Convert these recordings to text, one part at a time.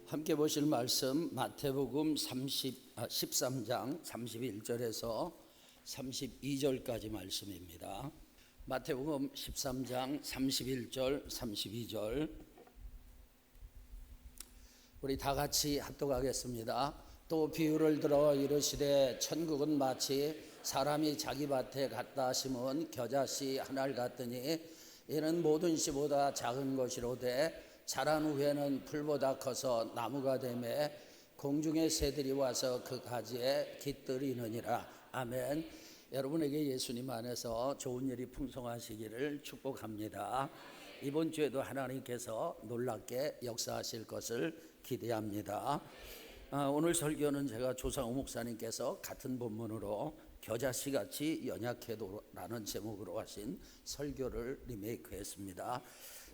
함께 보실 말씀 마태복음 13장 31절에서 32절까지 말씀입니다. 마태복음 13장 31절 32절 우리 다 같이 합독하겠습니다. 또 비유를 들어 이르시되 천국은 마치 사람이 자기 밭에 갖다 심은 겨자씨 하나를 같으니 이는 모든 씨보다 작은 것이로되 자란 후에는 풀보다 커서 나무가 되매 공중의 새들이 와서 그 가지에 깃들이느니라. 아멘. 여러분에게 예수님 안에서 좋은 일이 풍성하시기를 축복합니다. 이번 주에도 하나님께서 놀랍게 역사하실 것을 기대합니다. 오늘 설교는 제가 조상우 목사님께서 같은 본문으로 겨자씨같이 연약해도 라는 제목으로 하신 설교를 리메이크했습니다.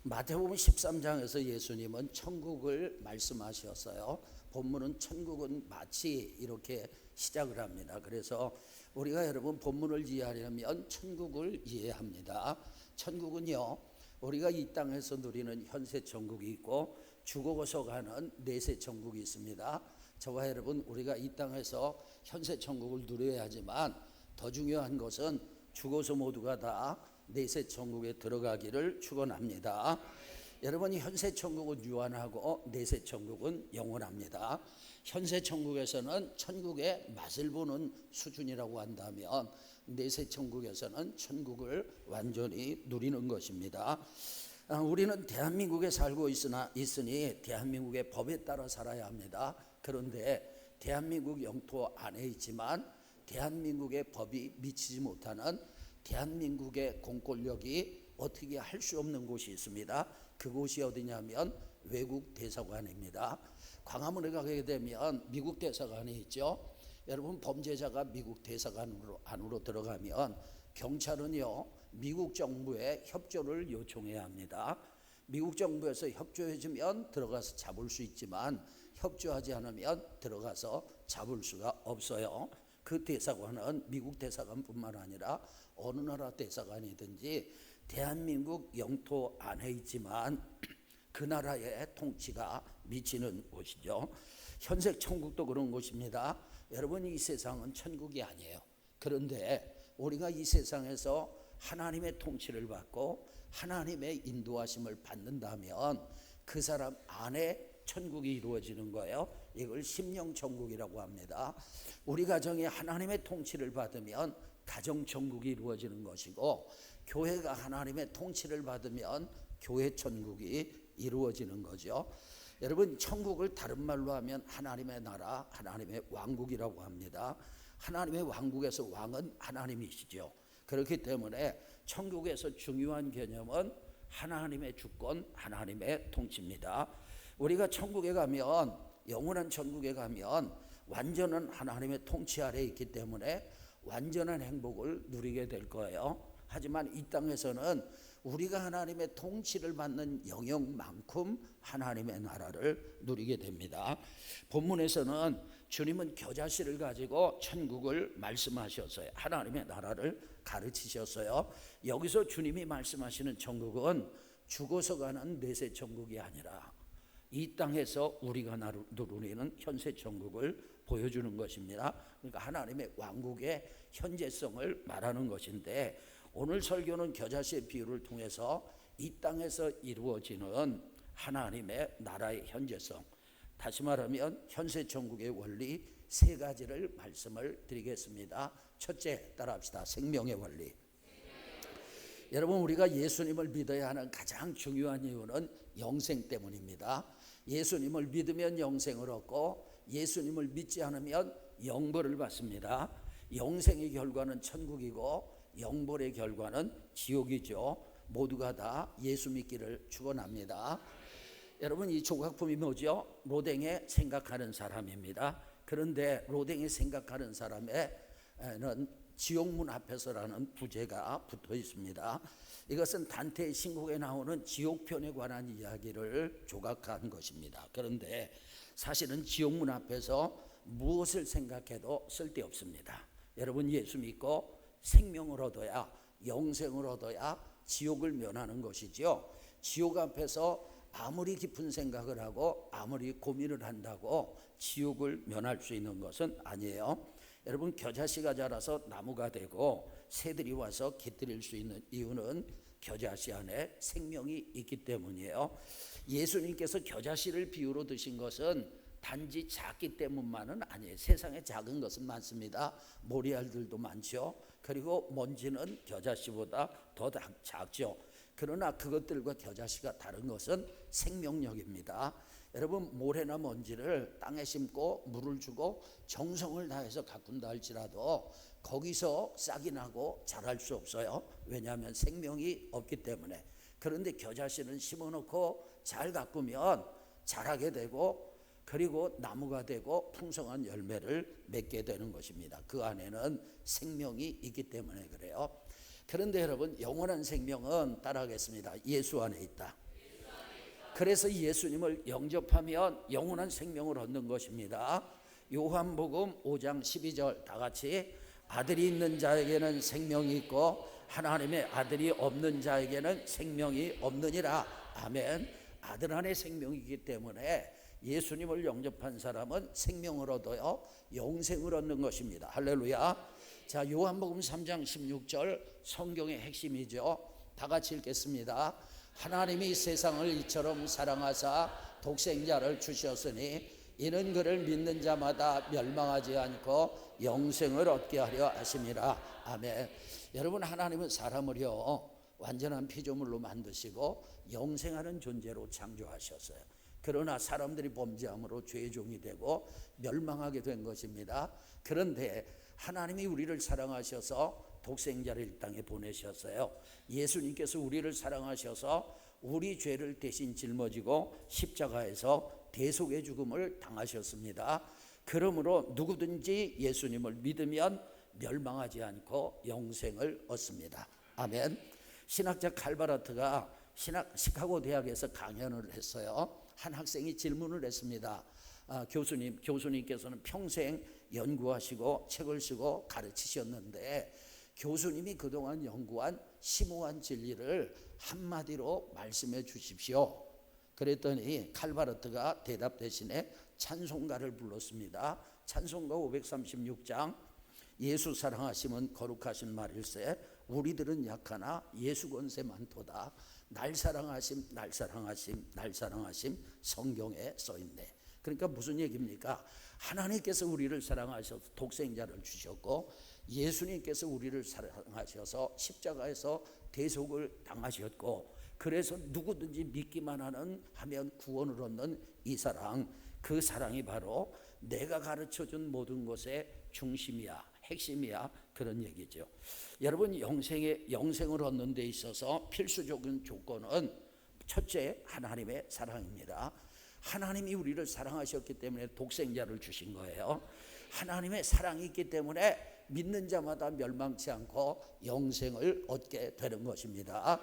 마태복음 13장에서 예수님은 천국을 말씀하셨어요. 본문은 천국은 마치 이렇게 시작을 합니다. 그래서 우리가 여러분 본문을 이해하려면 천국을 이해합니다. 천국은요, 우리가 이 땅에서 누리는 현세 천국이 있고 죽어서 가는 내세 천국이 있습니다. 저와 여러분, 우리가 이 땅에서 현세 천국을 누려야 하지만 더 중요한 것은 죽어서 모두가 다 내세 천국에 들어가기를 축원합니다. 여러분, 현세 천국은 유한하고 내세 천국은 영원합니다. 현세 천국에서는 천국의 맛을 보는 수준이라고 한다면 내세 천국에서는 천국을 완전히 누리는 것입니다. 우리는 대한민국에 살고 있으니 대한민국의 법에 따라 살아야 합니다. 그런데 대한민국 영토 안에 있지만 대한민국의 법이 미치지 못하는 대한민국의 공권력이 어떻게 할 수 없는 곳이 있습니다. 그곳이 어디냐면 외국 대사관입니다. 광화문에 가게 되면 미국 대사관이 있죠. 여러분, 범죄자가 미국 대사관 안으로 들어가면 경찰은요, 미국 정부에 협조를 요청해야 합니다. 미국 정부에서 협조해주면 들어가서 잡을 수 있지만 협조하지 않으면 들어가서 잡을 수가 없어요. 그 대사관은 미국 대사관뿐만 아니라 어느 나라 대사관이든지 대한민국 영토 안에 있지만 그 나라의 통치가 미치는 곳이죠. 현세 천국도 그런 곳입니다. 여러분, 이 세상은 천국이 아니에요. 그런데 우리가 이 세상에서 하나님의 통치를 받고 하나님의 인도하심을 받는다면 그 사람 안에 천국이 이루어지는 거예요. 이걸 심령천국이라고 합니다. 우리 가정에 하나님의 통치를 받으면 가정천국이 이루어지는 것이고, 교회가 하나님의 통치를 받으면 교회천국이 이루어지는 거죠. 여러분, 천국을 다른 말로 하면 하나님의 나라, 하나님의 왕국이라고 합니다. 하나님의 왕국에서 왕은 하나님이시죠. 그렇기 때문에 천국에서 중요한 개념은 하나님의 주권, 하나님의 통치입니다. 우리가 천국에 가면, 영원한 천국에 가면 완전한 하나님의 통치 아래에 있기 때문에 완전한 행복을 누리게 될 거예요. 하지만 이 땅에서는 우리가 하나님의 통치를 받는 영역만큼 하나님의 나라를 누리게 됩니다. 본문에서는 주님은 겨자씨를 가지고 천국을 말씀하셨어요. 하나님의 나라를 가르치셨어요. 여기서 주님이 말씀하시는 천국은 죽어서 가는 내세 천국이 아니라 이 땅에서 우리가 누리는 현세 천국을 보여주는 것입니다. 그러니까 하나님의 왕국의 현재성을 말하는 것인데, 오늘 설교는 겨자씨의 비유를 통해서 이 땅에서 이루어지는 하나님의 나라의 현재성, 다시 말하면 현세 천국의 원리 세 가지를 말씀을 드리겠습니다. 첫째, 따라합시다. 생명의 원리. 여러분, 우리가 예수님을 믿어야 하는 가장 중요한 이유는 영생 때문입니다. 예수님을 믿으면 영생을 얻고 예수님을 믿지 않으면 영벌을 받습니다. 영생의 결과는 천국이고 영벌의 결과는 지옥이죠. 모두가 다 예수 믿기를 축원합니다. 여러분, 이 조각품이 뭐죠? 로댕에 생각하는 사람입니다. 그런데 로댕에 생각하는 사람에는 지옥문 앞에서라는 부제가 붙어 있습니다. 이것은 단테의 신곡에 나오는 지옥편에 관한 이야기를 조각한 것입니다. 그런데 사실은 지옥문 앞에서 무엇을 생각해도 쓸데없습니다. 여러분, 예수 믿고 생명을 얻어야, 영생을 얻어야 지옥을 면하는 것이죠. 지옥 앞에서 아무리 깊은 생각을 하고 아무리 고민을 한다고 지옥을 면할 수 있는 것은 아니에요. 여러분, 겨자씨가 자라서 나무가 되고 새들이 와서 깃들일 수 있는 이유는 겨자씨 안에 생명이 있기 때문이에요. 예수님께서 겨자씨를 비유로 드신 것은 단지 작기 때문만은 아니에요. 세상에 작은 것은 많습니다. 모리알들도 많죠. 그리고 먼지는 겨자씨보다 더 작죠. 그러나 그것들과 겨자씨가 다른 것은 생명력입니다. 여러분, 모래나 먼지를 땅에 심고 물을 주고 정성을 다해서 가꾼다 할지라도 거기서 싹이 나고 자랄 수 없어요. 왜냐하면 생명이 없기 때문에. 그런데 겨자씨는 심어놓고 잘 가꾸면 자라게 되고 그리고 나무가 되고 풍성한 열매를 맺게 되는 것입니다. 그 안에는 생명이 있기 때문에 그래요. 그런데 여러분, 영원한 생명은 따라하겠습니다. 예수 안에 있다. 그래서 예수님을 영접하면 영원한 생명을 얻는 것입니다. 요한복음 5장 12절 다 같이, 아들이 있는 자에게는 생명이 있고 하나님의 아들이 없는 자에게는 생명이 없느니라. 아멘. 아들 안에 생명이 있기 때문에 예수님을 영접한 사람은 생명을 얻어요. 영생을 얻는 것입니다. 할렐루야. 자, 요한복음 3장 16절 성경의 핵심이죠. 다 같이 읽겠습니다. 하나님이 세상을 이처럼 사랑하사 독생자를 주셨으니 이는 그를 믿는 자마다 멸망하지 않고 영생을 얻게 하려 하심이라. 아멘. 여러분, 하나님은 사람을요 완전한 피조물로 만드시고 영생하는 존재로 창조하셨어요. 그러나 사람들이 범죄함으로 죄의 종이 되고 멸망하게 된 것입니다. 그런데 하나님이 우리를 사랑하셔서 독생자를 이 땅에 보내셨어요. 예수님께서 우리를 사랑하셔서 우리 죄를 대신 짊어지고 십자가에서 대속의 죽음을 당하셨습니다. 그러므로 누구든지 예수님을 믿으면 멸망하지 않고 영생을 얻습니다. 아멘. 신학자 칼바르트가 시카고 대학에서 강연을 했어요. 한 학생이 질문을 했습니다. 교수님께서는 평생 연구하시고 책을 쓰고 가르치셨는데 교수님이 그동안 연구한 심오한 진리를 한마디로 말씀해 주십시오. 그랬더니 칼바르트가 대답 대신에 찬송가를 불렀습니다. 찬송가 536장, 예수 사랑하심은 거룩하신 말일세 우리들은 약하나 예수 권세 많도다. 날 사랑하심 날 사랑하심 날 사랑하심 성경에 써있네. 그러니까 무슨 얘기입니까? 하나님께서 우리를 사랑하셔서 독생자를 주셨고 예수님께서 우리를 사랑하셔서 십자가에서 대속을 당하셨고 그래서 누구든지 믿기만 하면 구원을 얻는 이 사랑, 그 사랑이 바로 내가 가르쳐준 모든 것의 중심이야, 핵심이야, 그런 얘기죠. 여러분, 영생을 얻는 데 있어서 필수적인 조건은 첫째, 하나님의 사랑입니다. 하나님이 우리를 사랑하셨기 때문에 독생자를 주신 거예요. 하나님의 사랑이 있기 때문에 믿는 자마다 멸망치 않고 영생을 얻게 되는 것입니다.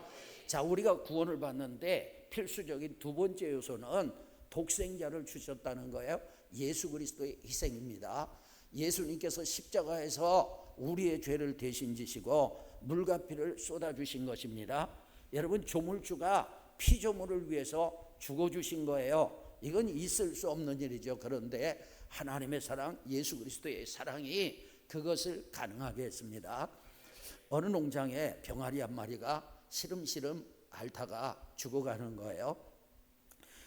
자, 우리가 구원을 받는데 필수적인 두 번째 요소는 독생자를 주셨다는 거예요. 예수 그리스도의 희생입니다. 예수님께서 십자가에서 우리의 죄를 대신 지시고 물과 피를 쏟아주신 것입니다. 여러분, 조물주가 피조물을 위해서 죽어주신 거예요. 이건 있을 수 없는 일이죠. 그런데 하나님의 사랑, 예수 그리스도의 사랑이 그것을 가능하게 했습니다. 어느 농장에 병아리 한 마리가 시름시름 앓다가 죽어가는 거예요.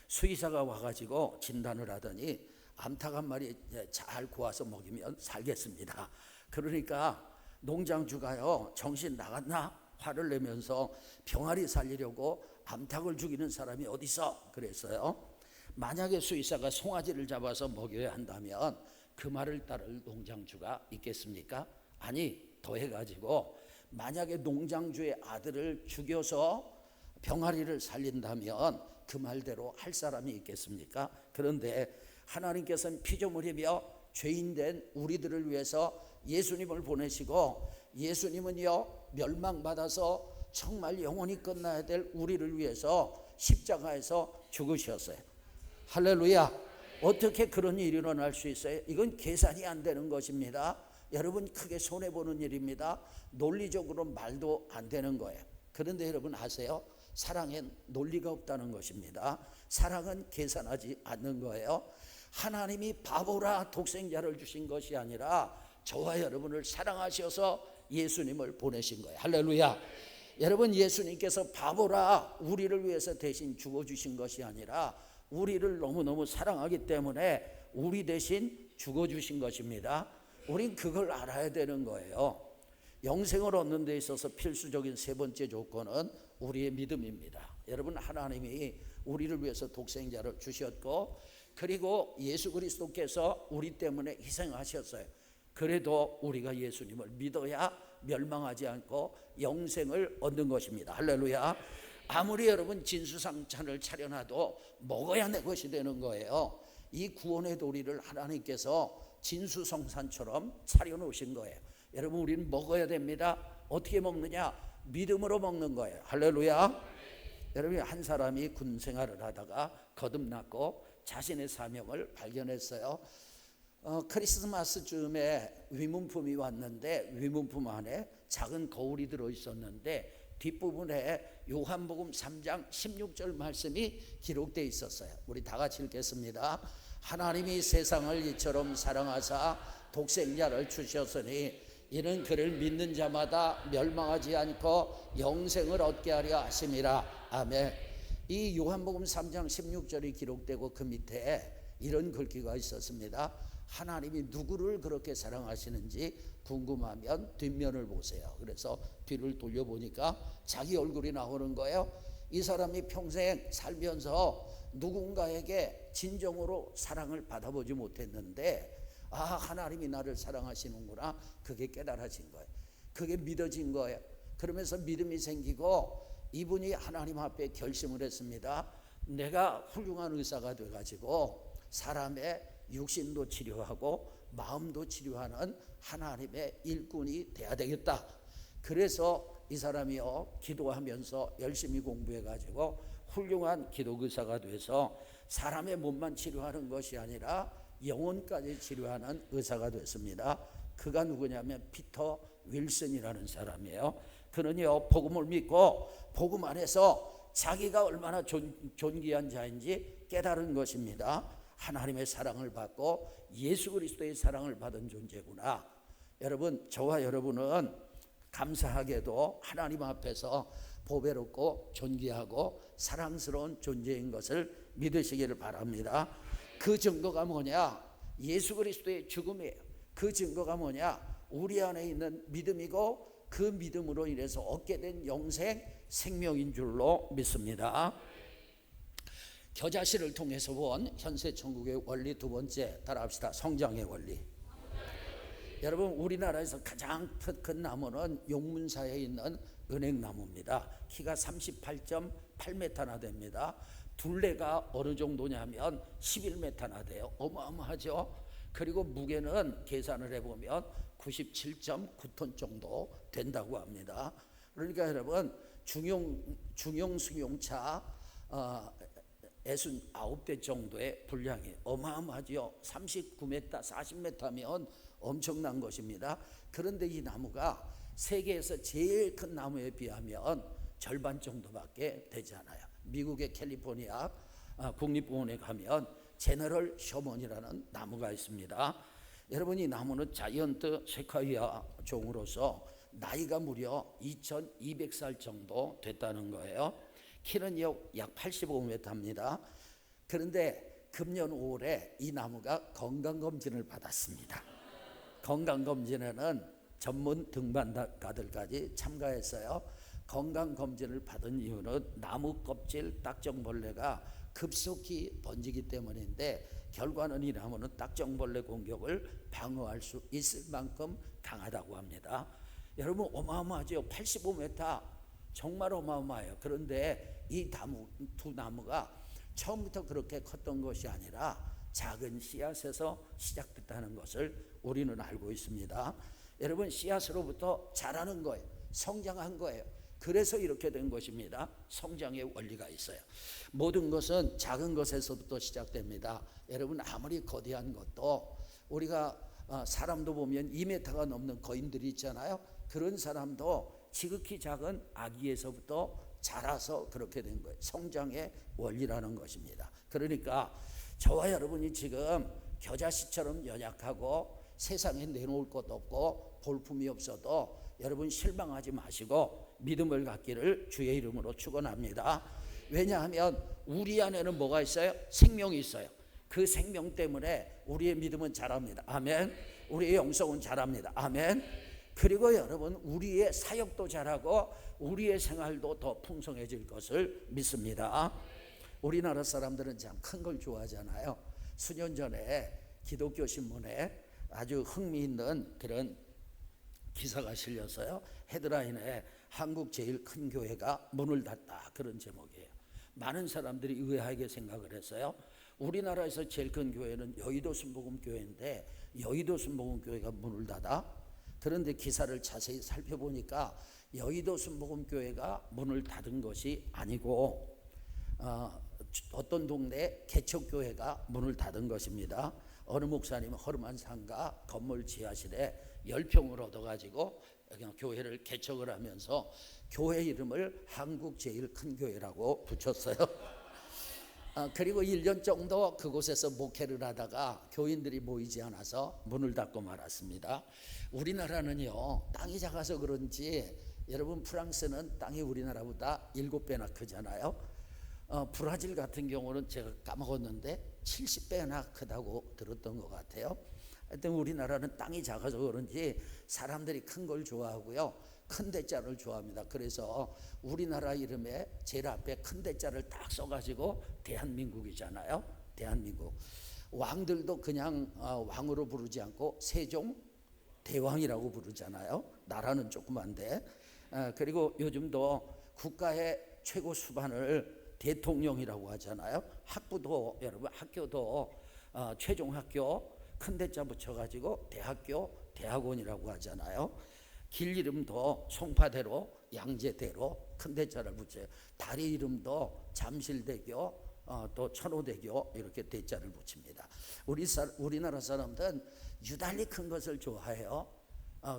수의사가 와가지고 진단을 하더니 암탉 한 마리 잘 구워서 먹이면 살겠습니다. 그러니까 농장주가요, 정신 나갔나 화를 내면서 병아리 살리려고 암탉을 죽이는 사람이 어디 있어? 그랬어요. 만약에 수의사가 송아지를 잡아서 먹여야 한다면 그 말을 따를 농장주가 있겠습니까? 아니, 더해가지고 만약에 농장주의 아들을 죽여서 병아리를 살린다면 그 말대로 할 사람이 있겠습니까? 그런데 하나님께서는 피조물이며 죄인된 우리들을 위해서 예수님을 보내시고 예수님은요 멸망받아서 정말 영원히 끝나야 될 우리를 위해서 십자가에서 죽으셨어요. 할렐루야. 어떻게 그런 일이 일어날 수 있어요? 이건 계산이 안 되는 것입니다. 여러분, 크게 손해보는 일입니다. 논리적으로 말도 안 되는 거예요. 그런데 여러분 아세요? 사랑엔 논리가 없다는 것입니다. 사랑은 계산하지 않는 거예요. 하나님이 바보라 독생자를 주신 것이 아니라 저와 여러분을 사랑하셔서 예수님을 보내신 거예요. 할렐루야. 여러분, 예수님께서 바보라 우리를 위해서 대신 죽어주신 것이 아니라 우리를 너무너무 사랑하기 때문에 우리 대신 죽어주신 것입니다. 우린 그걸 알아야 되는 거예요. 영생을 얻는 데 있어서 필수적인 세 번째 조건은 우리의 믿음입니다. 여러분, 하나님이 우리를 위해서 독생자를 주셨고, 그리고 예수 그리스도께서 우리 때문에 희생하셨어요. 그래도 우리가 예수님을 믿어야 멸망하지 않고 영생을 얻는 것입니다. 할렐루야. 아무리 여러분 진수성찬을 차려놔도 먹어야 내 것이 되는 거예요. 이 구원의 도리를 하나님께서 진수성찬처럼 차려놓으신 거예요. 여러분, 우리는 먹어야 됩니다. 어떻게 먹느냐? 믿음으로 먹는 거예요. 할렐루야. 여러분, 한 사람이 군 생활을 하다가 거듭났고 자신의 사명을 발견했어요. 크리스마스쯤에 위문품이 왔는데 위문품 안에 작은 거울이 들어있었는데 뒷부분에 요한복음 3장 16절 말씀이 기록되어 있었어요. 우리 다 같이 읽겠습니다. 하나님이 세상을 이처럼 사랑하사 독생자를 주셨으니 이는 그를 믿는 자마다 멸망하지 않고 영생을 얻게 하려 하심이라. 아멘. 이 요한복음 3장 16절이 기록되고 그 밑에 이런 글귀가 있었습니다. 하나님이 누구를 그렇게 사랑하시는지 궁금하면 뒷면을 보세요. 그래서 뒤를 돌려보니까 자기 얼굴이 나오는 거예요. 이 사람이 평생 살면서 누군가에게 진정으로 사랑을 받아보지 못했는데, 아, 하나님이 나를 사랑하시는구나, 그게 깨달아진 거예요. 그게 믿어진 거예요. 그러면서 믿음이 생기고 이분이 하나님 앞에 결심을 했습니다. 내가 훌륭한 의사가 돼가지고 사람의 육신도 치료하고 마음도 치료하는 하나님의 일꾼이 돼야 되겠다. 그래서 이 사람이요, 기도하면서 열심히 공부해가지고 훌륭한 기도의사가 돼서 사람의 몸만 치료하는 것이 아니라 영혼까지 치료하는 의사가 됐습니다. 그가 누구냐면 피터 윌슨이라는 사람이에요. 그는요, 복음을 믿고 복음 안에서 자기가 얼마나 존귀한 자인지 깨달은 것입니다. 하나님의 사랑을 받고 예수 그리스도의 사랑을 받은 존재구나. 여러분, 저와 여러분은 감사하게도 하나님 앞에서 보배롭고 존귀하고 사랑스러운 존재인 것을 믿으시기를 바랍니다. 그 증거가 뭐냐? 예수 그리스도의 죽음이에요. 그 증거가 뭐냐? 우리 안에 있는 믿음이고 그 믿음으로 인해서 얻게 된 영생 생명인 줄로 믿습니다. 겨자씨를 통해서 본 현세 천국의 원리 두 번째, 따라합시다. 성장의 원리. 여러분, 우리나라에서 가장 큰 나무는 용문사에 있는 은행나무입니다. 키가 38.8m나 됩니다. 둘레가 어느 정도냐면 11m나 돼요. 어마어마하죠. 그리고 무게는 계산을 해보면 97.9톤 정도 된다고 합니다. 그러니까 여러분, 중형 승용차 69대 정도의 분량이 어마어마하죠. 39m, 40m면 엄청난 것입니다. 그런데 이 나무가 세계에서 제일 큰 나무에 비하면 절반 정도밖에 되지 않아요. 미국의 캘리포니아 국립공원에 가면 제너럴 셔먼이라는 나무가 있습니다. 여러분, 이 나무는 자이언트 세콰이아 종으로서 나이가 무려 2200살 정도 됐다는 거예요. 키는 약 85m입니다. 그런데 금년 5월에 이 나무가 건강검진을 받았습니다. 건강검진에는 전문 등반가들까지 참가했어요. 건강검진을 받은 이유는 나무 껍질 딱정벌레가 급속히 번지기 때문인데, 결과는 이 나무는 딱정벌레 공격을 방어할 수 있을 만큼 강하다고 합니다. 여러분, 어마어마하죠. 85m, 정말 어마어마해요. 그런데 이 두 나무가 처음부터 그렇게 컸던 것이 아니라 작은 씨앗에서 시작됐다는 것을 우리는 알고 있습니다. 여러분, 씨앗으로부터 자라는 거예요. 성장한 거예요. 그래서 이렇게 된 것입니다. 성장의 원리가 있어요. 모든 것은 작은 것에서부터 시작됩니다. 여러분, 아무리 거대한 것도 우리가 사람도 보면 2m가 넘는 거인들이 있잖아요. 그런 사람도 지극히 작은 아기에서부터 자라서 그렇게 된 거예요. 성장의 원리라는 것입니다. 그러니까 저와 여러분이 지금 겨자씨처럼 연약하고 세상에 내놓을 것도 없고 볼품이 없어도 여러분 실망하지 마시고 믿음을 갖기를 주의 이름으로 축원합니다. 왜냐하면 우리 안에는 뭐가 있어요? 생명이 있어요. 그 생명 때문에 우리의 믿음은 자랍니다. 아멘. 우리의 영성은 자랍니다. 아멘. 그리고 여러분 우리의 사역도 자라고 우리의 생활도 더 풍성해질 것을 믿습니다. 우리나라 사람들은 참 큰 걸 좋아하잖아요. 수년 전에 기독교 신문에 아주 흥미있는 그런 기사가 실려서요. 헤드라인에 한국 제일 큰 교회가 문을 닫다, 그런 제목이에요. 많은 사람들이 의아하게 생각을 했어요. 우리나라에서 제일 큰 교회는 여의도 순복음교회인데 여의도 순복음교회가 문을 닫아? 그런데 기사를 자세히 살펴보니까 여의도 순복음교회가 문을 닫은 것이 아니고 어떤 동네 개척교회가 문을 닫은 것입니다. 어느 목사님은 허름한 상가 건물 지하실에 10평을 얻어가지고 그냥 교회를 개척을 하면서 교회 이름을 한국 제일 큰 교회라고 붙였어요. 그리고 1년 정도 그곳에서 목회를 하다가 교인들이 모이지 않아서 문을 닫고 말았습니다. 우리나라는요, 땅이 작아서 그런지 여러분 프랑스는 땅이 우리나라보다 7배나 크잖아요. 브라질 같은 경우는 제가 까먹었는데 70배나 크다고 들었던 것 같아요. 하여튼 우리나라는 땅이 작아서 그런지 사람들이 큰 걸 좋아하고요, 큰 대자를 좋아합니다. 그래서 우리나라 이름에 제일 앞에 큰 대자를 딱 써가지고 대한민국이잖아요. 대한민국. 왕들도 그냥 왕으로 부르지 않고 세종 대왕이라고 부르잖아요. 나라는 조그만데. 그리고 요즘도 국가의 최고 수반을 대통령이라고 하잖아요. 학부도 여러분 학교도 최종학교 큰 대자 붙여가지고 대학교 대학원이라고 하잖아요. 길 이름도 송파대로 양재대로 큰 대자를 붙여요. 다리 이름도 잠실대교 또 천호대교 이렇게 대자를 붙입니다. 우리나라 사람들은 유달리 큰 것을 좋아해요.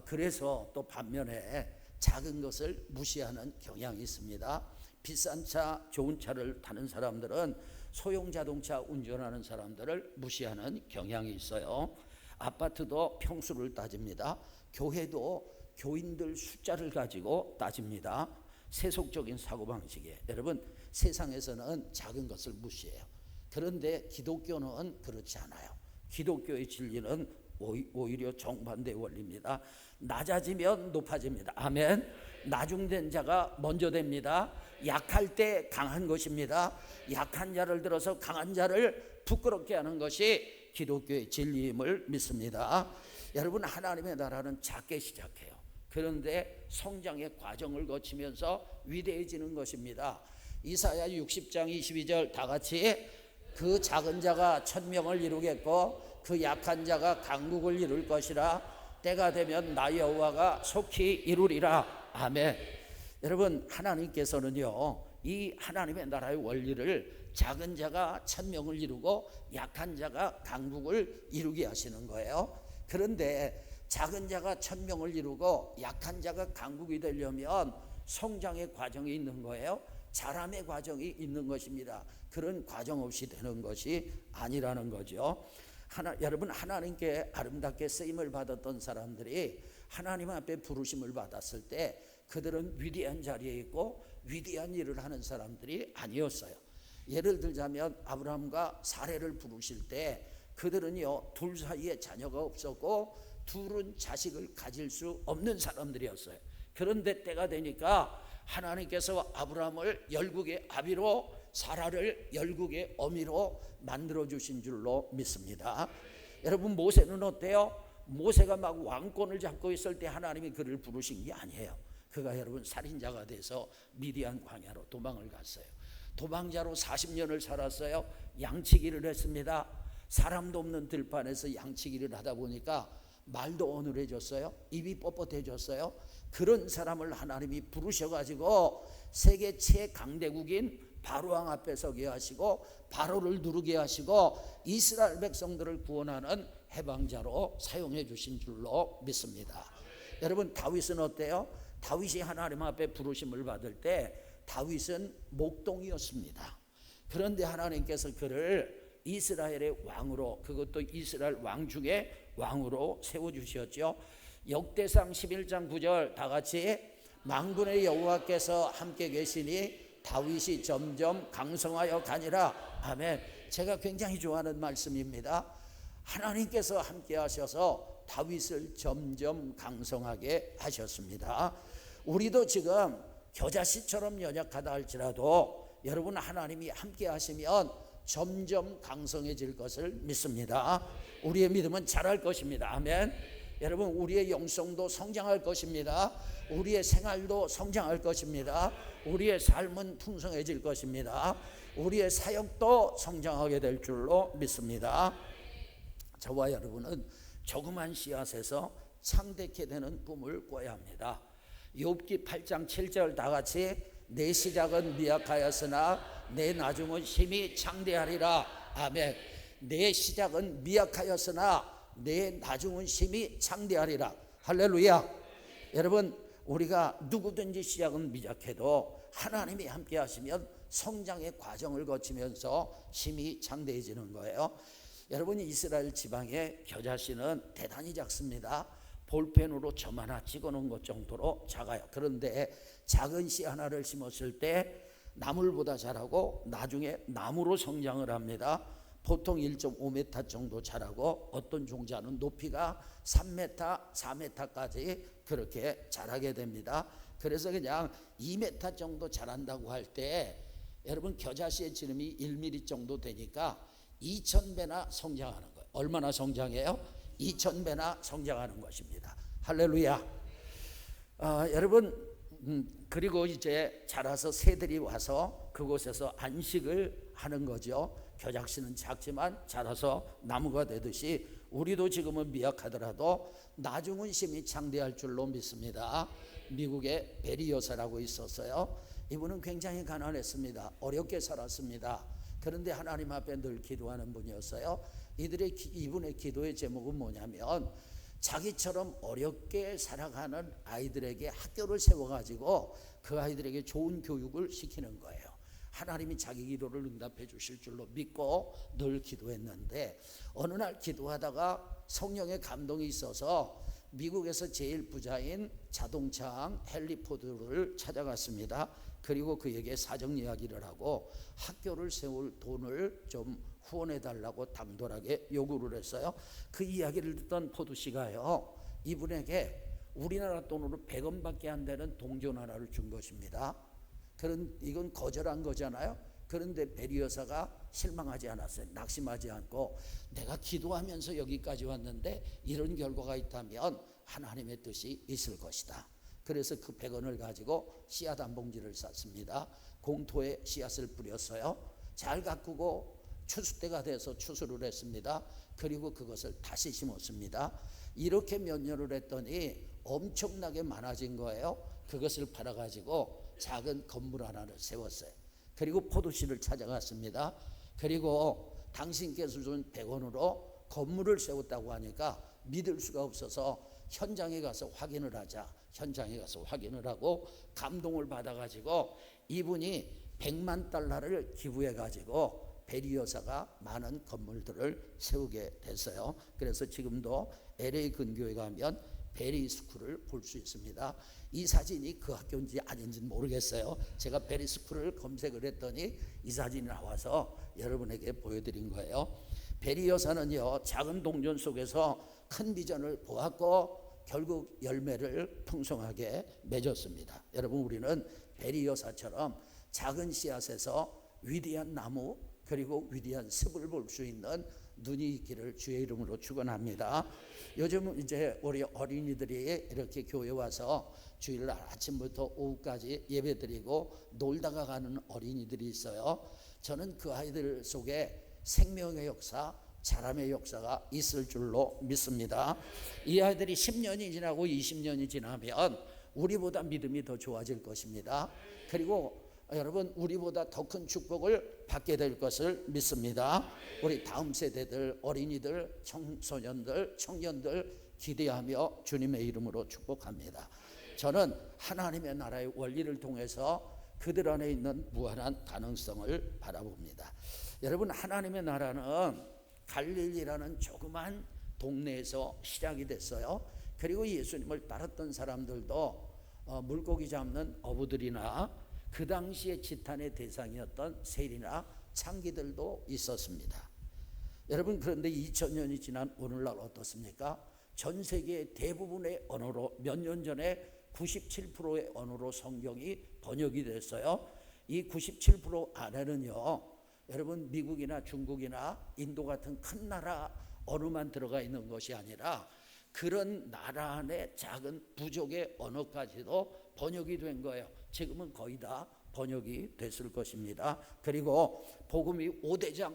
그래서 또 반면에 작은 것을 무시하는 경향이 있습니다. 비싼 차, 좋은 차를 타는 사람들은 소형 자동차 운전하는 사람들을 무시하는 경향이 있어요. 아파트도 평수를 따집니다. 교회도 교인들 숫자를 가지고 따집니다. 세속적인 사고방식이에요. 여러분 세상에서는 작은 것을 무시해요. 그런데 기독교는 그렇지 않아요. 기독교의 진리는 오히려 정반대의 원리입니다. 낮아지면 높아집니다. 아멘. 나중된 자가 먼저 됩니다. 약할 때 강한 것입니다. 약한 자를 들어서 강한 자를 부끄럽게 하는 것이 기독교의 진리임을 믿습니다. 여러분 하나님의 나라는 작게 시작해요. 그런데 성장의 과정을 거치면서 위대해지는 것입니다. 이사야 60장 22절 다 같이 그 작은 자가 천명을 이루겠고 그 약한 자가 강국을 이룰 것이라 때가 되면 나 여호와가 속히 이루리라. 아멘. 여러분 하나님께서는요 이 하나님의 나라의 원리를 작은 자가 천명을 이루고 약한 자가 강국을 이루게 하시는 거예요. 그런데 작은 자가 천명을 이루고 약한 자가 강국이 되려면 성장의 과정이 있는 거예요. 자람의 과정이 있는 것입니다. 그런 과정 없이 되는 것이 아니라는 거죠. 여러분 하나님께 아름답게 쓰임을 받았던 사람들이 하나님 앞에 부르심을 받았을 때 그들은 위대한 자리에 있고 위대한 일을 하는 사람들이 아니었어요. 예를 들자면 아브라함과 사레를 부르실 때 그들은요 둘 사이에 자녀가 없었고 둘은 자식을 가질 수 없는 사람들이었어요. 그런데 때가 되니까 하나님께서 아브라함을 열국의 아비로 사라를 열국의 어미로 만들어 주신 줄로 믿습니다. 여러분 모세는 어때요? 모세가 막 왕권을 잡고 있을 때 하나님이 그를 부르신 게 아니에요. 그가 여러분 살인자가 돼서 미디안 광야로 도망을 갔어요. 도망자로 40년을 살았어요. 양치기를 했습니다. 사람도 없는 들판에서 양치기를 하다 보니까 말도 어눌해졌어요. 입이 뻣뻣해졌어요. 그런 사람을 하나님이 부르셔가지고 세계 최강대국인 바로왕 앞에 서게 하시고 바로를 누르게 하시고 이스라엘 백성들을 구원하는 해방자로 사용해 주신 줄로 믿습니다. 여러분 다윗은 어때요? 다윗이 하나님 앞에 부르심을 받을 때 다윗은 목동이었습니다. 그런데 하나님께서 그를 이스라엘의 왕으로, 그것도 이스라엘 왕 중에 왕으로 세워주셨죠. 역대상 11장 9절 다 같이, 만군의 여호와께서 함께 계시니 다윗이 점점 강성하여 가니라. 아멘. 제가 굉장히 좋아하는 말씀입니다. 하나님께서 함께 하셔서 다윗을 점점 강성하게 하셨습니다. 우리도 지금 겨자씨처럼 연약하다 할지라도 여러분, 하나님이 함께 하시면 점점 강성해질 것을 믿습니다. 우리의 믿음은 자랄 것입니다. 아멘. 여러분, 우리의 영성도 성장할 것입니다. 우리의 생활도 성장할 것입니다. 우리의 삶은 풍성해질 것입니다. 우리의 사역도 성장하게 될 줄로 믿습니다. 저와 여러분은 조그만 씨앗에서 창대케 되는 꿈을 꿔야 합니다. 욥기 8장 7절 다 같이, 내 시작은 미약하였으나 내 나중은 심히 창대하리라. 아멘. 내 시작은 미약하였으나 내 나중은 심히 창대하리라. 할렐루야. 여러분, 우리가 누구든지 시작은 미약해도 하나님이 함께 하시면 성장의 과정을 거치면서 심히 창대해지는 거예요. 여러분, 이스라엘 지방의 겨자씨는 대단히 작습니다. 볼펜으로 점 하나 찍어놓은 것 정도로 작아요. 그런데 작은 씨 하나를 심었을 때 나물보다 자라고 나중에 나무로 성장을 합니다. 보통 1.5m 정도 자라고 어떤 종자는 높이가 3m, 4m까지 그렇게 자라게 됩니다. 그래서 그냥 2m 정도 자란다고 할 때 여러분, 겨자씨의 지름이 1mm 정도 되니까 2000배나 성장하는 거예요. 얼마나 성장해요? 2000배나 성장하는 것입니다. 할렐루야. 여러분, 그리고 이제 자라서 새들이 와서 그곳에서 안식을 하는 거죠. 겨자씨는 작지만 자라서 나무가 되듯이 우리도 지금은 미약하더라도 나중은 심히 창대할 줄로 믿습니다. 미국에 베리 여사라고 있었어요. 이분은 굉장히 가난했습니다. 어렵게 살았습니다. 그런데 하나님 앞에 늘 기도하는 분이었어요. 이분의 기도의 제목은 뭐냐면, 자기처럼 어렵게 살아가는 아이들에게 학교를 세워가지고 그 아이들에게 좋은 교육을 시키는 거예요. 하나님이 자기 기도를 응답해 주실 줄로 믿고 늘 기도했는데, 어느 날 기도하다가 성령의 감동이 있어서 미국에서 제일 부자인 자동차왕 헨리 포드를 찾아갔습니다. 그리고 그에게 사정 이야기를 하고 학교를 세울 돈을 좀 후원해 달라고 당돌하게 요구를 했어요. 그 이야기를 듣던 포드 씨가요, 이분에게 우리나라 돈으로 100원밖에 안 되는 동전 하나를 준 것입니다. 이건 거절한 거잖아요. 그런데 베리 여사가 실망하지 않았어요. 낙심하지 않고, 내가 기도하면서 여기까지 왔는데 이런 결과가 있다면 하나님의 뜻이 있을 것이다. 그래서 그 100원을 가지고 씨앗 한 봉지를 샀습니다. 공토에 씨앗을 뿌렸어요. 잘 가꾸고 추수 때가 돼서 추수를 했습니다. 그리고 그것을 다시 심었습니다. 이렇게 몇 년을 했더니 엄청나게 많아진 거예요. 그것을 팔아가지고 작은 건물 하나를 세웠어요. 그리고 포도씨를 찾아갔습니다. 그리고 당신께서 준 100원으로 건물을 세웠다고 하니까 믿을 수가 없어서 현장에 가서 확인을 하자. 현장에 가서 확인을 하고 감동을 받아가지고 이분이 $1,000,000를 기부해가지고 베리 여사가 많은 건물들을 세우게 됐어요. 그래서 지금도 LA 근교에 가면 베리 스쿨을 볼 수 있습니다. 이 사진이 그 학교인지 아닌지는 모르겠어요. 제가 베리 스쿨을 검색을 했더니 이 사진이 나와서 여러분에게 보여드린 거예요. 베리 여사는요, 작은 동전 속에서 큰 비전을 보았고 결국 열매를 풍성하게 맺었습니다. 여러분, 우리는 베리 여사처럼 작은 씨앗에서 위대한 나무 그리고 위대한 습을 볼 수 있는 눈이 있기를 주의 이름으로 축원합니다. 요즘 이제 우리 어린이들이 이렇게 교회 와서 주일날 아침부터 오후까지 예배드리고 놀다가 가는 어린이들이 있어요. 저는 그 아이들 속에 생명의 역사, 자람의 역사가 있을 줄로 믿습니다. 이 아이들이 10년이 지나고 20년이 지나면 우리보다 믿음이 더 좋아질 것입니다. 그리고 여러분, 우리보다 더 큰 축복을 받게 될 것을 믿습니다. 우리 다음 세대들, 어린이들, 청소년들, 청년들 기대하며 주님의 이름으로 축복합니다. 저는 하나님의 나라의 원리를 통해서 그들 안에 있는 무한한 가능성을 바라봅니다. 여러분, 하나님의 나라는 갈릴리라는 조그만 동네에서 시작이 됐어요. 그리고 예수님을 따랐던 사람들도 물고기 잡는 어부들이나 그 당시에 지탄의 대상이었던 세리나 창기들도 있었습니다. 여러분, 그런데 2000년이 지난 오늘날 어떻습니까? 전 세계 대부분의 언어로, 몇 년 전에 97%의 언어로 성경이 번역이 됐어요. 이 97% 안에는요, 여러분, 미국이나 중국이나 인도 같은 큰 나라 언어만 들어가 있는 것이 아니라 그런 나라 안에 작은 부족의 언어까지도 번역이 된 거예요. 지금은 거의 다 번역이 됐을 것입니다. 그리고 복음이 5대 양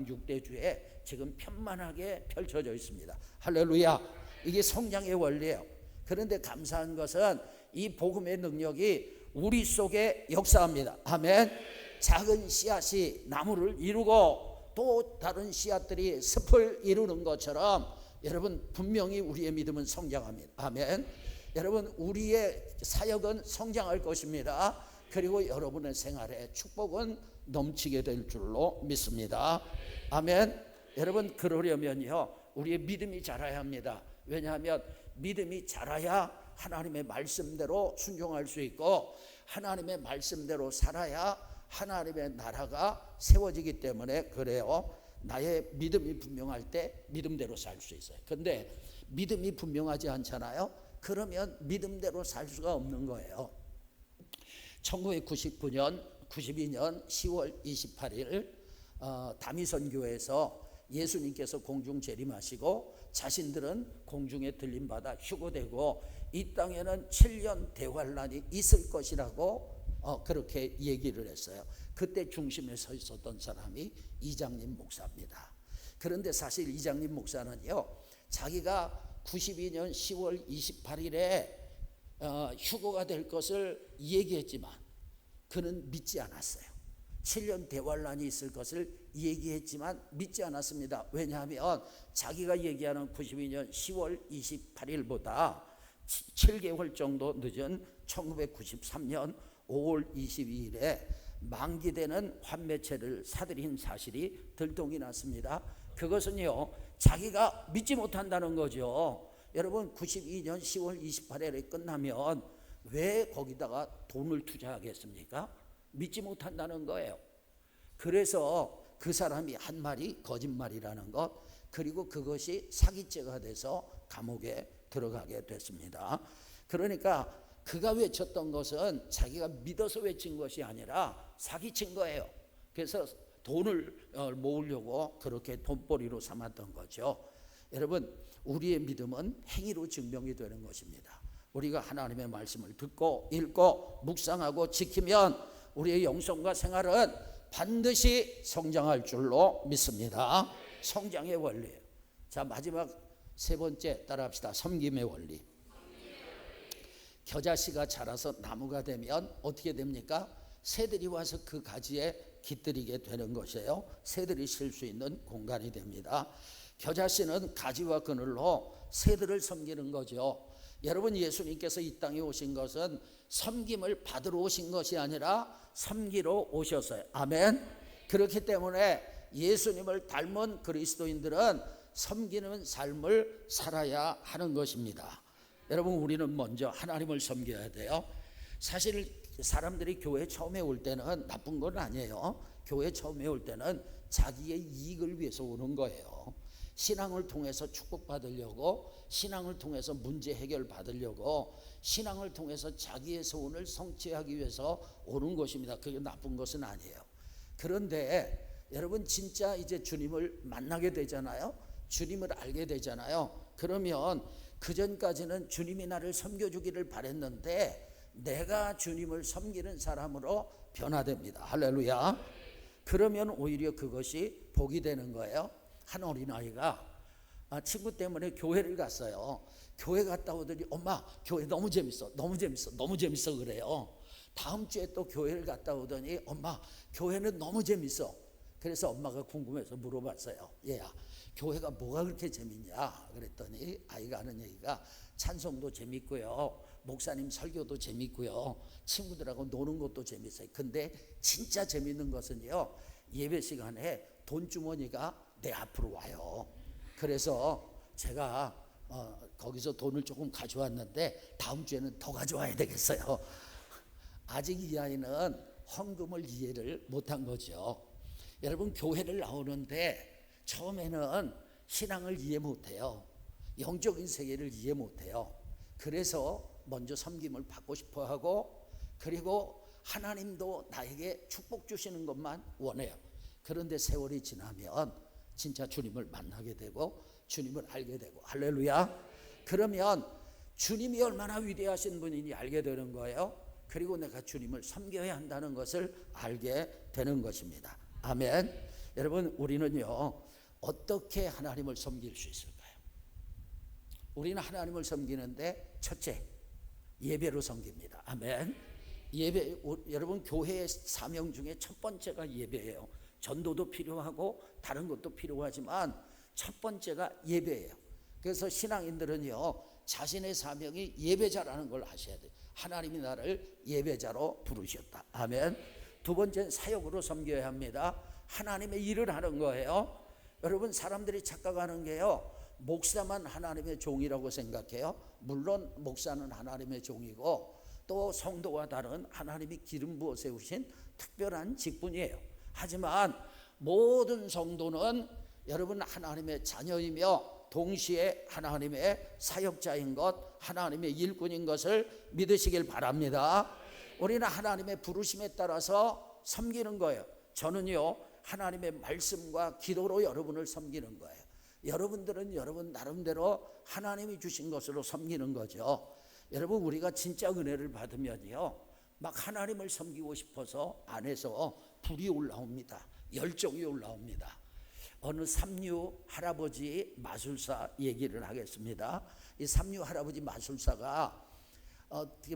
6대주에 지금 편만하게 펼쳐져 있습니다. 할렐루야. 이게 성장의 원리예요. 그런데 감사한 것은 이 복음의 능력이 우리 속에 역사합니다. 아멘. 작은 씨앗이 나무를 이루고 또 다른 씨앗들이 숲을 이루는 것처럼 여러분, 분명히 우리의 믿음은 성장합니다. 아멘. 여러분, 우리의 사역은 성장할 것입니다. 그리고 여러분의 생활에 축복은 넘치게 될 줄로 믿습니다. 아멘. 여러분, 그러려면요, 우리의 믿음이 자라야 합니다. 왜냐하면 믿음이 자라야 하나님의 말씀대로 순종할 수 있고 하나님의 말씀대로 살아야 하나님의 나라가 세워지기 때문에 그래요. 나의 믿음이 분명할 때 믿음대로 살 수 있어요. 그런데 믿음이 분명하지 않잖아요. 그러면 믿음대로 살 수가 없는 거예요. 1992년 10월 28일 다미선 교회에서 예수님께서 공중 재림하시고 자신들은 공중에 들림받아 휴거되고 이 땅에는 7년 대환란이 있을 것이라고 그렇게 얘기를 했어요. 그때 중심에 서 있었던 사람이 이장님 목사입니다. 그런데 사실 이장님 목사는요, 자기가 92년 10월 28일에 휴거가 될 것을 얘기했지만 그는 믿지 않았어요. 7년 대환란이 있을 것을 얘기했지만 믿지 않았습니다. 왜냐하면 자기가 얘기하는 92년 10월 28일보다 7개월 정도 늦은 1993년 5월 22일에 만기되는 환매체를 사들인 사실이 들통이 났습니다. 그것은요, 자기가 믿지 못한다는 거죠. 여러분, 92년 10월 28일에 끝나면 왜 거기다가 돈을 투자하겠습니까? 믿지 못한다는 거예요. 그래서 그 사람이 한 말이 거짓말이라는 것, 그리고 그것이 사기죄가 돼서 감옥에 들어가게 됐습니다. 그러니까 그가 외쳤던 것은 자기가 믿어서 외친 것이 아니라 사기친 거예요. 그래서 돈을 모으려고 그렇게 돈벌이로 삼았던 거죠. 여러분, 우리의 믿음은 행위로 증명이 되는 것입니다. 우리가 하나님의 말씀을 듣고 읽고 묵상하고 지키면 우리의 영성과 생활은 반드시 성장할 줄로 믿습니다. 성장의 원리예요. 자, 마지막 세 번째 따라합시다. 섬김의 원리. 겨자씨가 자라서 나무가 되면 어떻게 됩니까? 새들이 와서 그 가지에 깃들이게 되는 것이에요. 새들이 쉴 수 있는 공간이 됩니다. 겨자씨는 가지와 그늘로 새들을 섬기는 거죠. 여러분, 예수님께서 이 땅에 오신 것은 섬김을 받으러 오신 것이 아니라 섬기러 오셨어요. 아멘. 그렇기 때문에 예수님을 닮은 그리스도인들은 섬기는 삶을 살아야 하는 것입니다. 여러분, 우리는 먼저 하나님을 섬겨야 돼요. 사실 사람들이 교회 처음에 올 때는 나쁜 건 아니에요. 교회 처음에 올 때는 자기의 이익을 위해서 오는 거예요. 신앙을 통해서 축복받으려고, 신앙을 통해서 문제 해결 받으려고, 신앙을 통해서 자기의 소원을 성취하기 위해서 오는 것입니다. 그게 나쁜 것은 아니에요. 그런데 여러분, 진짜 이제 주님을 만나게 되잖아요. 주님을 알게 되잖아요. 그러면 그전까지는 주님이 나를 섬겨주기를 바랬는데 내가 주님을 섬기는 사람으로 변화됩니다. 할렐루야. 그러면 오히려 그것이 복이 되는 거예요. 한 어린아이가 친구 때문에 교회를 갔어요. 교회 갔다 오더니 엄마, 교회 너무 재밌어, 너무 재밌어, 너무 재밌어 그래요. 다음 주에 또 교회를 갔다 오더니 엄마, 교회는 너무 재밌어. 그래서 엄마가 궁금해서 물어봤어요. 얘야, 교회가 뭐가 그렇게 재밌냐? 그랬더니 아이가 하는 얘기가 찬송도 재밌고요, 목사님 설교도 재밌고요, 친구들하고 노는 것도 재밌어요. 근데 진짜 재밌는 것은요, 예배 시간에 돈주머니가 내 앞으로 와요. 그래서 제가 거기서 돈을 조금 가져왔는데 다음 주에는 더 가져와야 되겠어요. 아직 이 아이는 헌금을 이해를 못한 거죠. 여러분, 교회를 나오는데 처음에는 신앙을 이해 못해요. 영적인 세계를 이해 못해요. 그래서 먼저 섬김을 받고 싶어 하고, 그리고 하나님도 나에게 축복 주시는 것만 원해요. 그런데 세월이 지나면 진짜 주님을 만나게 되고 주님을 알게 되고, 할렐루야. 그러면 주님이 얼마나 위대하신 분인지 알게 되는 거예요. 그리고 내가 주님을 섬겨야 한다는 것을 알게 되는 것입니다. 아멘. 여러분, 우리는요, 어떻게 하나님을 섬길 수 있을까요? 우리는 하나님을 섬기는데 첫째, 예배로 섬깁니다. 아멘. 예배, 여러분, 교회의 사명 중에 첫 번째가 예배예요. 전도도 필요하고 다른 것도 필요하지만 첫 번째가 예배예요. 그래서 신앙인들은요, 자신의 사명이 예배자라는 걸 아셔야 돼요. 하나님이 나를 예배자로 부르셨다. 아멘. 두 번째는 사역으로 섬겨야 합니다. 하나님의 일을 하는 거예요. 여러분, 사람들이 착각하는 게요, 목사만 하나님의 종이라고 생각해요. 물론 목사는 하나님의 종이고 또 성도와 다른 하나님이 기름 부어 세우신 특별한 직분이에요. 하지만 모든 성도는 여러분 하나님의 자녀이며 동시에 하나님의 사역자인 것, 하나님의 일꾼인 것을 믿으시길 바랍니다. 우리는 하나님의 부르심에 따라서 섬기는 거예요. 저는요, 하나님의 말씀과 기도로 여러분을 섬기는 거예요. 여러분들은 여러분 나름대로 하나님이 주신 것으로 섬기는 거죠. 여러분, 우리가 진짜 은혜를 받으면요, 막 하나님을 섬기고 싶어서 안에서 불이 올라옵니다. 열정이 올라옵니다. 어느 삼류 할아버지 마술사 얘기를 하겠습니다. 이 삼류 할아버지 마술사가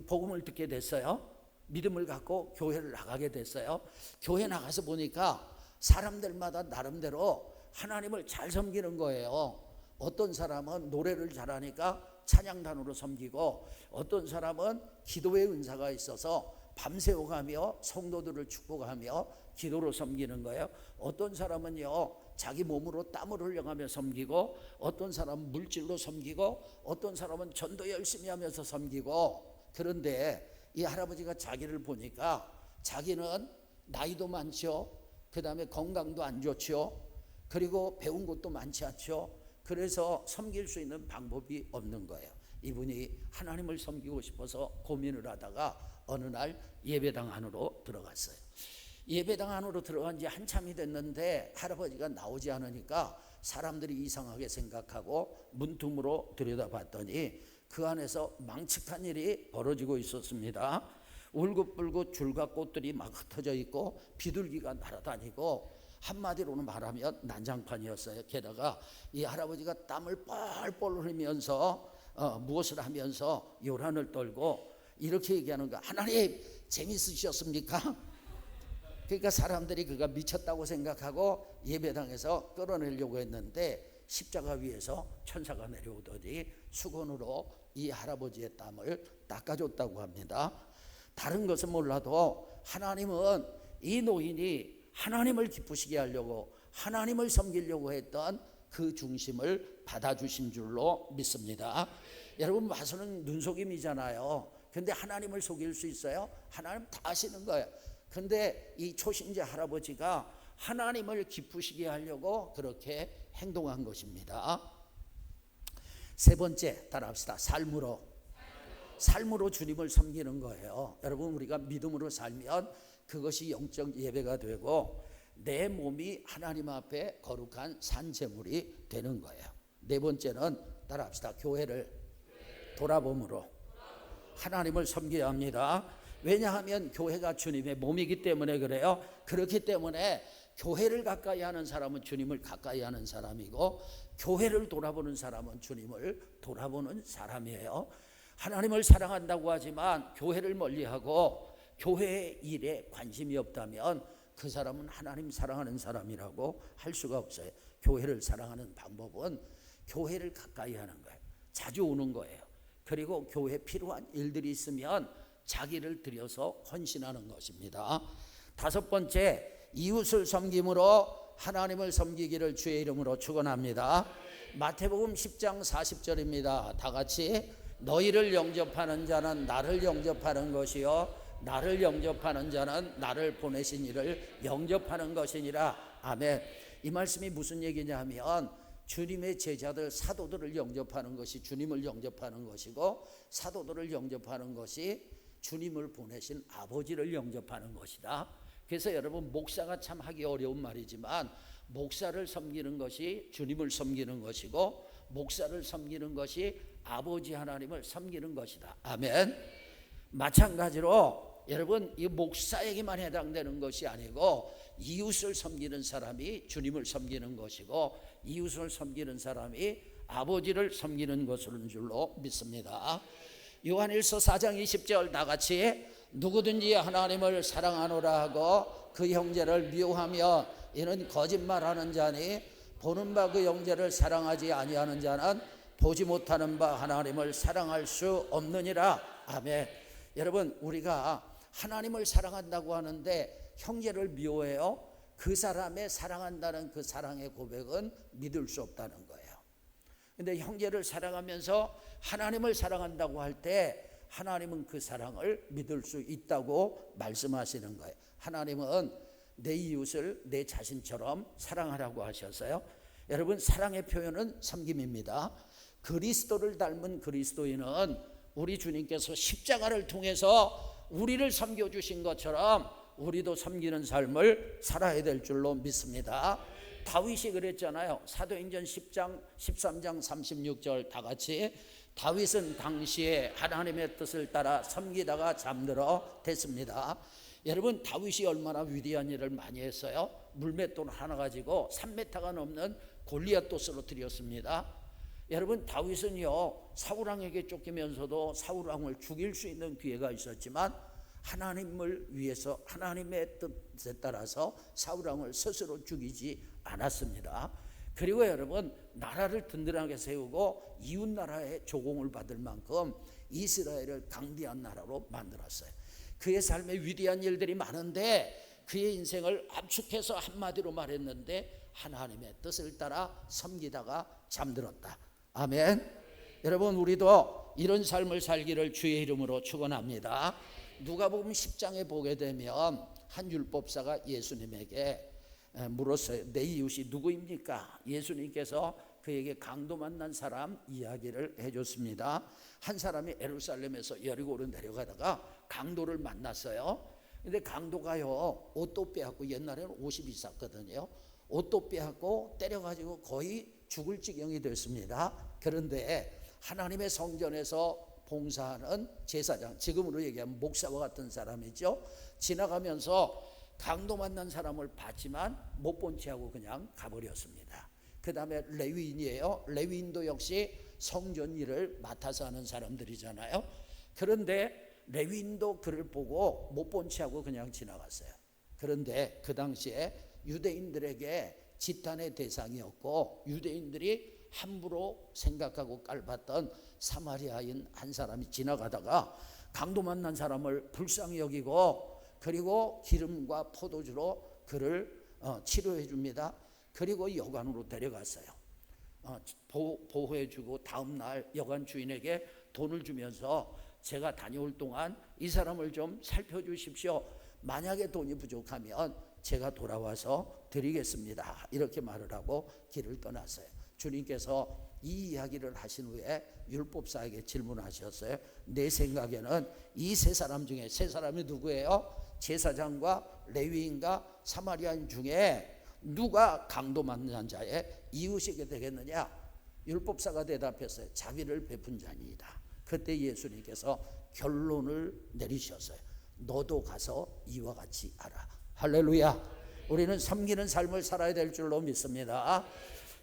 복음을 듣게 됐어요. 믿음을 갖고 교회를 나가게 됐어요. 교회 나가서 보니까 사람들마다 나름대로 하나님을 잘 섬기는 거예요. 어떤 사람은 노래를 잘하니까 찬양단으로 섬기고, 어떤 사람은 기도의 은사가 있어서 밤새워가며 성도들을 축복하며 기도로 섬기는 거예요. 어떤 사람은요, 자기 몸으로 땀을 흘려가며 섬기고, 어떤 사람은 물질로 섬기고, 어떤 사람은 전도 열심히 하면서 섬기고. 그런데 이 할아버지가 자기를 보니까 자기는 나이도 많죠. 그 다음에 건강도 안 좋죠. 그리고 배운 것도 많지 않죠. 그래서 섬길 수 있는 방법이 없는 거예요. 이분이 하나님을 섬기고 싶어서 고민을 하다가 어느 날 예배당 안으로 들어갔어요. 예배당 안으로 들어간 지 한참이 됐는데 할아버지가 나오지 않으니까 사람들이 이상하게 생각하고 문틈으로 들여다봤더니 그 안에서 망측한 일이 벌어지고 있었습니다. 울긋불긋 줄과 꽃들이 막 흩어져 있고 비둘기가 날아다니고, 한마디로는 말하면 난장판이었어요. 게다가 이 할아버지가 땀을 뻘뻘 흘리면서 무엇을 하면서 요란을 떨고 이렇게 얘기하는 거야. 하나님, 재밌으셨습니까? 그러니까 사람들이 그가 미쳤다고 생각하고 예배당에서 끌어내려고 했는데 십자가 위에서 천사가 내려오더니 수건으로 이 할아버지의 땀을 닦아줬다고 합니다. 다른 것은 몰라도 하나님은 이 노인이 하나님을 기쁘시게 하려고, 하나님을 섬기려고 했던 그 중심을 받아주신 줄로 믿습니다. 여러분, 마술은 눈속임이잖아요. 근데 하나님을 속일 수 있어요? 하나님 다 아시는 거예요. 근데 이 초신자 할아버지가 하나님을 기쁘시게 하려고 그렇게 행동한 것입니다. 세 번째, 따라합시다. 삶으로 주님을 섬기는 거예요. 여러분, 우리가 믿음으로 살면 그것이 영적 예배가 되고 내 몸이 하나님 앞에 거룩한 산제물이 되는 거예요. 네 번째는 따라합시다. 교회를 돌아봄으로 하나님을 섬겨야 합니다. 왜냐하면 교회가 주님의 몸이기 때문에 그래요. 그렇기 때문에 교회를 가까이 하는 사람은 주님을 가까이 하는 사람이고, 교회를 돌아보는 사람은 주님을 돌아보는 사람이에요. 하나님을 사랑한다고 하지만 교회를 멀리하고 교회의 일에 관심이 없다면 그 사람은 하나님 사랑하는 사람이라고 할 수가 없어요. 교회를 사랑하는 방법은 교회를 가까이 하는 거예요. 자주 오는 거예요. 그리고 교회에 필요한 일들이 있으면 자기를 들여서 헌신하는 것입니다. 다섯 번째, 이웃을 섬김으로 하나님을 섬기기를 주의 이름으로 축원합니다. 마태복음 10장 40절입니다. 다 같이, 너희를 영접하는 자는 나를 영접하는 것이요 나를 영접하는 자는 나를 보내신 이를 영접하는 것이니라. 아멘. 이 말씀이 무슨 얘기냐면 주님의 제자들 사도들을 영접하는 것이 주님을 영접하는 것이고, 사도들을 영접하는 것이 주님을 보내신 아버지를 영접하는 것이다. 그래서 여러분, 목사가 참 하기 어려운 말이지만 목사를 섬기는 것이 주님을 섬기는 것이고, 목사를 섬기는 것이 아버지 하나님을 섬기는 것이다. 아멘. 마찬가지로 여러분, 이 목사에게만 해당되는 것이 아니고 이웃을 섬기는 사람이 주님을 섬기는 것이고, 이웃을 섬기는 사람이 아버지를 섬기는 것인 줄로 믿습니다. 요한일서 4장 20절 다 같이, 누구든지 하나님을 사랑하노라 하고 그 형제를 미워하며 이는 거짓말하는 자니, 보는 바 그 형제를 사랑하지 아니하는 자는 보지 못하는 바 하나님을 사랑할 수 없느니라. 아멘. 여러분, 우리가 하나님을 사랑한다고 하는데 형제를 미워해요. 그 사람의 사랑한다는 그 사랑의 고백은 믿을 수 없다는 거예요. 근데 형제를 사랑하면서 하나님을 사랑한다고 할 때 하나님은 그 사랑을 믿을 수 있다고 말씀하시는 거예요. 하나님은 내 이웃을 내 자신처럼 사랑하라고 하셨어요. 여러분, 사랑의 표현은 섬김입니다. 그리스도를 닮은 그리스도인은 우리 주님께서 십자가를 통해서 우리를 섬겨주신 것처럼 우리도 섬기는 삶을 살아야 될 줄로 믿습니다. 다윗이 그랬잖아요. 사도행전 10장 13장 36절 다 같이, 다윗은 당시에 하나님의 뜻을 따라 섬기다가 잠들어 됐습니다. 여러분, 다윗이 얼마나 위대한 일을 많이 했어요. 물맷돌 하나 가지고 3m가 넘는 골리앗 도 쓰러뜨렸습니다. 여러분, 다윗은요, 사울왕에게 쫓기면서도 사울왕을 죽일 수 있는 기회가 있었지만 하나님을 위해서 하나님의 뜻에 따라서 사울왕을 스스로 죽이지 않았습니다. 그리고 여러분, 나라를 든든하게 세우고 이웃 나라의 조공을 받을 만큼 이스라엘을 강대한 나라로 만들었어요. 그의 삶에 위대한 일들이 많은데 그의 인생을 압축해서 한마디로 말했는데 하나님의 뜻을 따라 섬기다가 잠들었다. 아멘. 여러분, 우리도 이런 삶을 살기를 주의 이름으로 축원합니다. 누가복음 10장에 보게 되면 한 율법사가 예수님에게 물었어요. 내 이웃이 누구입니까? 예수님께서 그에게 강도 만난 사람 이야기를 해줬습니다. 한 사람이 예루살렘에서 여리고로 내려가다가 강도를 만났어요. 근데 강도가요, 옷도 빼앗고, 옛날에는 옷이 비쌌거든요. 옷도 빼앗고 때려가지고 거의 죽을 지경이 됐습니다. 그런데 하나님의 성전에서 봉사하는 제사장, 지금으로 얘기하면 목사와 같은 사람이죠. 지나가면서 강도 만난 사람을 봤지만 못 본 채하고 그냥 가버렸습니다. 그 다음에 레위인이에요. 레위인도 역시 성전 일을 맡아서 하는 사람들이잖아요. 그런데 레위인도 그를 보고 못 본 채하고 그냥 지나갔어요. 그런데 그 당시에 유대인들에게 지탄의 대상이었고, 유대인들이 함부로 생각하고 깔봤던 사마리아인 한 사람이 지나가다가 강도 만난 사람을 불쌍히 여기고, 그리고 기름과 포도주로 그를 치료해 줍니다. 그리고 여관으로 데려갔어요. 보호해 주고 다음 날 여관 주인에게 돈을 주면서 제가 다녀올 동안 이 사람을 좀 살펴주십시오. 만약에 돈이 부족하면 제가 돌아와서 드리겠습니다. 이렇게 말을 하고 길을 떠났어요. 주님께서 이 이야기를 하신 후에 율법사에게 질문하셨어요. 내 생각에는 이 세 사람 중에, 세 사람이 누구예요? 제사장과 레위인과 사마리아인 중에 누가 강도 만난 자의 이웃이게 되겠느냐? 율법사가 대답했어요. 자비를 베푼 자니이다. 그때 예수님께서 결론을 내리셨어요. 너도 가서 이와 같이 하라. 할렐루야. 우리는 섬기는 삶을 살아야 될 줄로 믿습니다.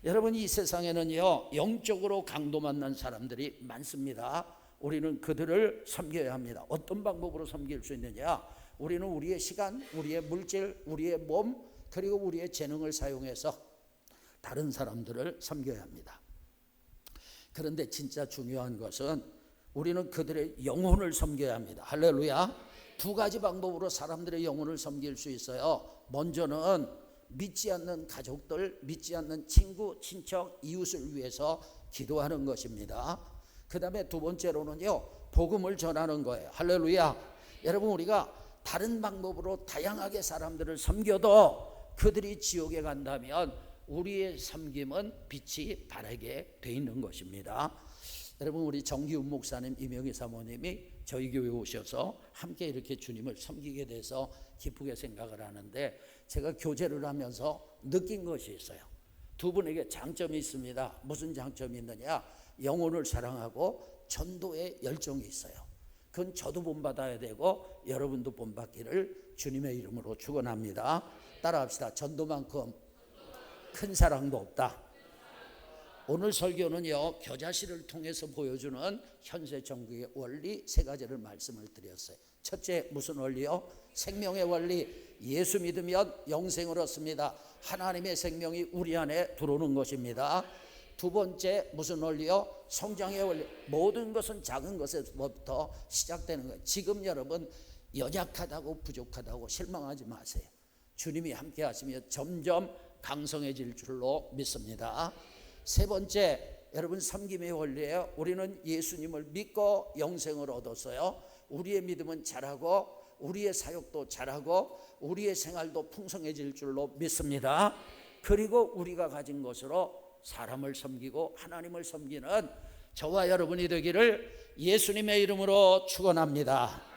여러분, 이 세상에는요, 영적으로 강도 만난 사람들이 많습니다. 우리는 그들을 섬겨야 합니다. 어떤 방법으로 섬길 수 있느냐? 우리는 우리의 시간, 우리의 물질, 우리의 몸, 그리고 우리의 재능을 사용해서 다른 사람들을 섬겨야 합니다. 그런데 진짜 중요한 것은 우리는 그들의 영혼을 섬겨야 합니다. 할렐루야. 두 가지 방법으로 사람들의 영혼을 섬길 수 있어요. 먼저는 믿지 않는 가족들, 믿지 않는 친구, 친척, 이웃을 위해서 기도하는 것입니다. 그 다음에 두 번째로는요, 복음을 전하는 거예요. 할렐루야. 여러분, 우리가 다른 방법으로 다양하게 사람들을 섬겨도 그들이 지옥에 간다면 우리의 섬김은 빛이 바라게 돼 있는 것입니다. 여러분, 우리 정기훈 목사님, 이명희 사모님이 저희 교회 오셔서 함께 이렇게 주님을 섬기게 돼서 기쁘게 생각을 하는데, 제가 교제를 하면서 느낀 것이 있어요. 두 분에게 장점이 있습니다. 무슨 장점이 있느냐? 영혼을 사랑하고 전도에 열정이 있어요. 그건 저도 본받아야 되고 여러분도 본받기를 주님의 이름으로 축원합니다. 따라합시다. 전도만큼 큰 사랑도 없다. 오늘 설교는요, 겨자씨를 통해서 보여주는 현세 정국의 원리 세 가지를 말씀을 드렸어요. 첫째, 무슨 원리요? 생명의 원리. 예수 믿으면 영생을 얻습니다. 하나님의 생명이 우리 안에 들어오는 것입니다. 두 번째, 무슨 원리요? 성장의 원리. 모든 것은 작은 것에서부터 시작되는 거예요. 지금 여러분 연약하다고 부족하다고 실망하지 마세요. 주님이 함께 하시면 점점 강성해질 줄로 믿습니다. 세 번째, 여러분 섬김의 원리예요. 우리는 예수님을 믿고 영생을 얻었어요. 우리의 믿음은 자라고 우리의 사역도 자라고 우리의 생활도 풍성해질 줄로 믿습니다. 그리고 우리가 가진 것으로 사람을 섬기고 하나님을 섬기는 저와 여러분이 되기를 예수님의 이름으로 축원합니다.